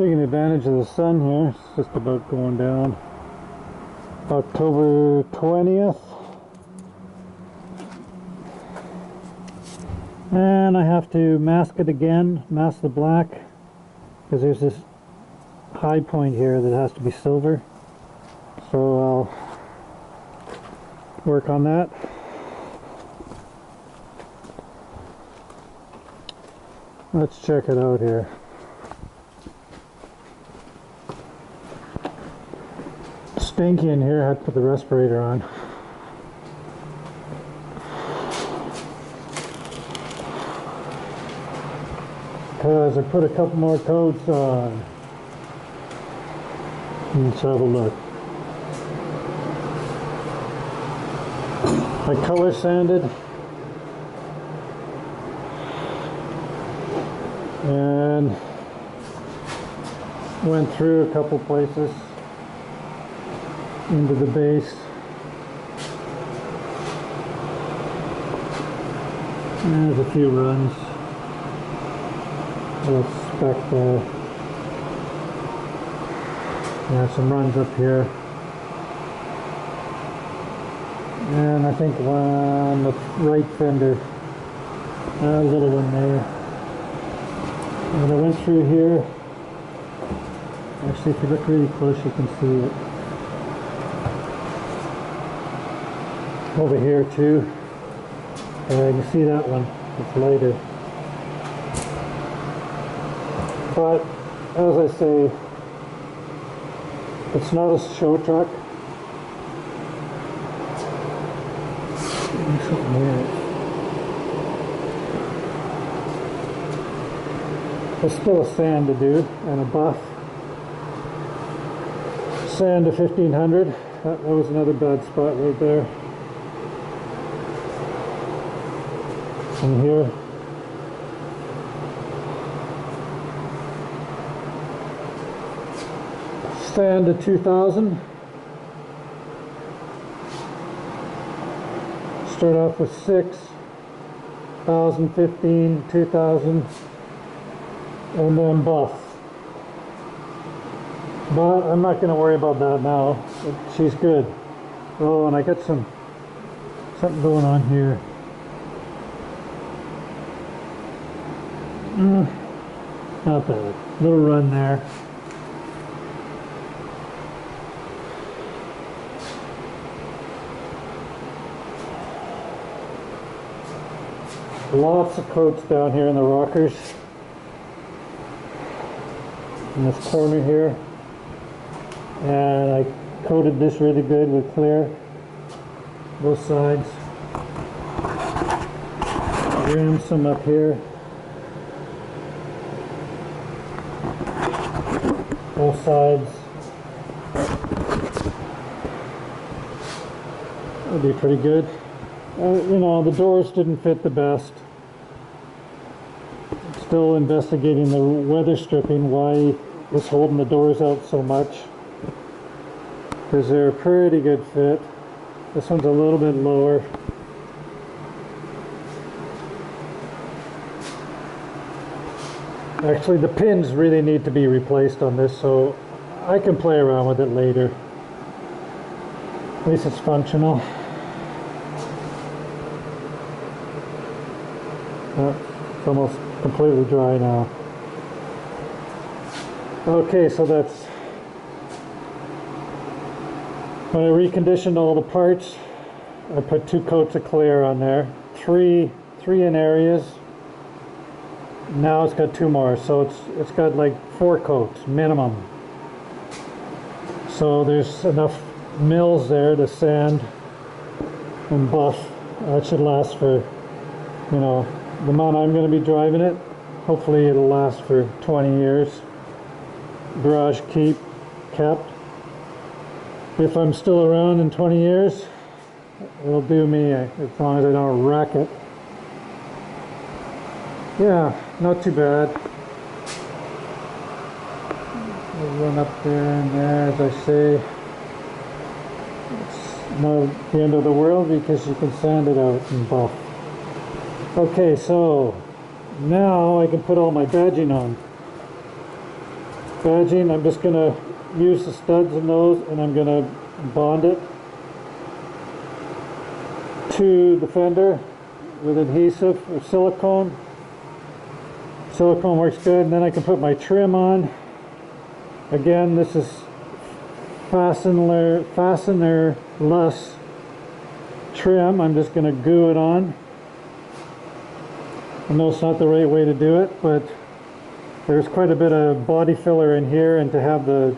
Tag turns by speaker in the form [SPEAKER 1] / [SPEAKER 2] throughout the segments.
[SPEAKER 1] Taking advantage of the sun here. It's just about going down. October 20th. And I have to mask it again, mask the black, because there's this high point here that has to be silver. So I'll work on that. Let's check it out here. Stinky in here. I had to put the respirator on. Because I put a couple more coats on. Let's have a look. I color sanded and went through a couple places into the base. And there's a few runs. Let's spec some runs up here. And I think one on the right fender. A little one there. And I went through here. Actually, if you look really close, you can see it. Over here too. You can see that one. It's lighter. But as I say, it's not a show truck. Something here. There's still a sand to do and a buff. Sand to 1500. That was another bad spot right there. And here. Sand to 2000. Start off with 6,000, 15, 2000, and then buff. But I'm not going to worry about that now. She's good. Oh, and I got something going on here. Not bad. Little run there. Lots of coats down here in the rockers. In this corner here. And I coated this really good with clear. Both sides. Rimmed some up here. Both sides. That'll be pretty good. You know, the doors didn't fit the best. Still investigating the weather stripping, why it's holding the doors out so much. Because they're a pretty good fit. This one's a little bit lower. Actually, the pins really need to be replaced on this, so I can play around with it later. At least it's functional. It's almost completely dry now. Okay, so that's when I reconditioned all the parts. I put 2 coats of clear on there, three in areas. Now it's got 2 more, so it's got like 4 coats minimum. So there's enough mills there to sand and buff. That should last for, you know, the amount I'm going to be driving it. Hopefully it'll last for 20 years. Garage kept. If I'm still around in 20 years, it'll do me as long as I don't wreck it. Yeah, not too bad. We'll run up there and there, as I say. It's not the end of the world because you can sand it out and buff. Okay, so now I can put all my badging on. badging. I'm just going to use the studs in those, and I'm going to bond it to the fender with adhesive or silicone. Silicone works good, and then I can put my trim on. Again, this is fastener-less trim. I'm just going to glue it on. I know it's not the right way to do it, but there's quite a bit of body filler in here, and to have the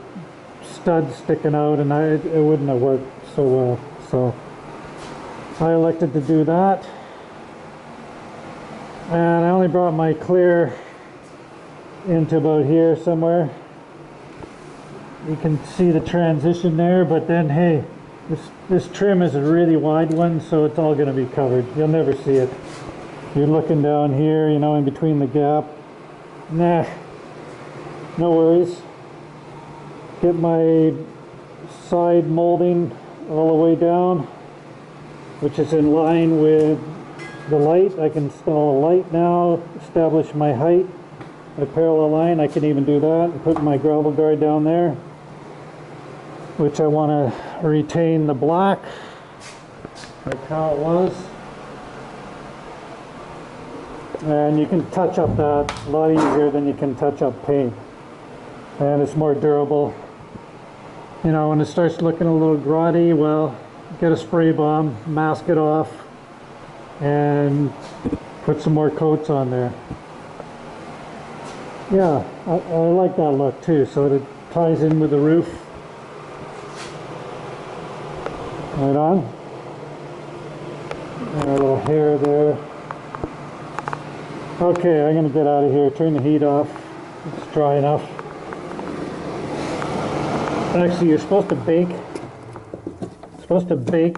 [SPEAKER 1] studs sticking out, and it wouldn't have worked so well. So I elected to do that. And I only brought my clear into about here somewhere. You can see the transition there, but then hey, this trim is a really wide one, so it's all going to be covered. You'll never see it. You're looking down here, you know, in between the gap. Nah, no worries. Get my side molding all the way down, which is in line with the light. I can install a light now, establish my height, my parallel line. I can even do that and put my gravel guard down there, which I want to retain the black like how it was. And you can touch up that a lot easier than you can touch up paint, and it's more durable. You know, when it starts looking a little grotty, well, get a spray bomb, mask it off, and put some more coats on there. Yeah, I like that look too, so it ties in with the roof. Right on. And a little hair there. Okay, I'm going to get out of here, turn the heat off. It's dry enough. Actually, you're supposed to bake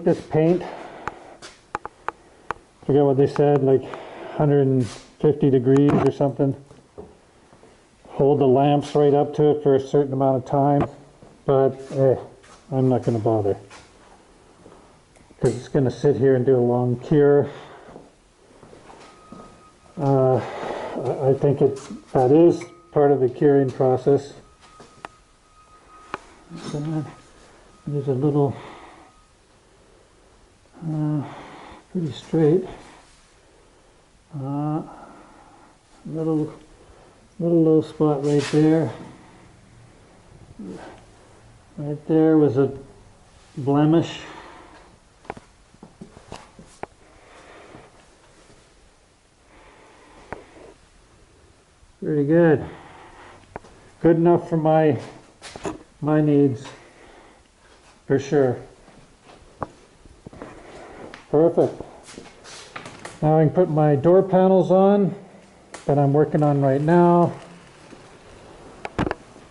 [SPEAKER 1] this paint. Forget what they said, like 150 degrees or something. Hold the lamps right up to it for a certain amount of time, but I'm not going to bother, because it's going to sit here and do a long cure. I think that is part of the curing process. There's a little pretty straight little low spot right there. Right there was a blemish. Pretty good. Good enough for my needs, for sure. Perfect. Now I can put my door panels on that I'm working on right now.